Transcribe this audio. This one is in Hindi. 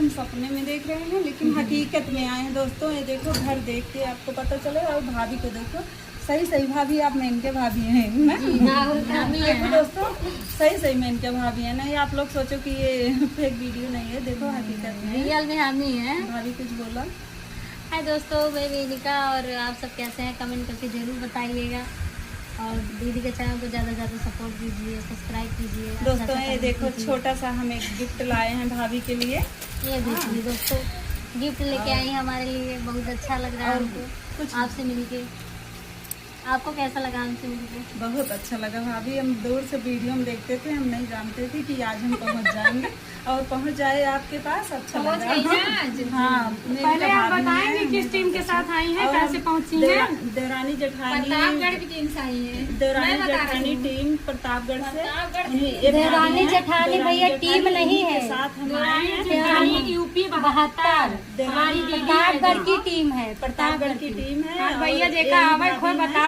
हम सपने में देख रहे हैं, लेकिन हकीकत में आए हैं दोस्तों। ये देखो घर देख के आपको पता चले, और भाभी को देखो, सही सही भाभी आप मेन के भाभी हैं ना। देखो दोस्तों, सही सही मेन के भाभी है ना। ये आप लोग सोचो कि ये फेक वीडियो नहीं है, देखो हकीकत में रियल में हम ही हैं। भाभी कुछ बोला। हाय दोस्तों, मैं वेनिका, और आप सब कैसे हैं कमेंट करके जरूर बताइएगा। और दीदी के चैनल को ज़्यादा से ज़्यादा सपोर्ट कीजिए, सब्सक्राइब कीजिए। दोस्तों ये देखो छोटा सा हम एक गिफ्ट लाए हैं भाभी के लिए। ये देखिए दोस्तों, गिफ्ट लेके आई हमारे लिए, बहुत अच्छा लग रहा है हमको कुछ आपसे मिलके। आपको कैसा लगा हमसे मिलके? बहुत अच्छा लगा भाभी। हम दूर से वीडियो में देखते थे, हम नहीं जानते थे कि आज हम पहुंच जाएंगे और पहुंच जाए आपके पास। अच्छा लगा। हाँ, पहले आप बताएंगे किस टीम के साथ आई हैं, कैसे पहुंची हैं? देवरानी जेठानी, प्रतापगढ़ की टीम से आई है। देवरानी जेठानी टीम प्रतापगढ़ से। देवरानी जेठानी भैया टीम नहीं है, साथ हम आए हैं। देवरानी यूपी 72 देवरानी प्रतापगढ़ की टीम है। प्रतापगढ़ की टीम है। भैया देखा आवे खोई बता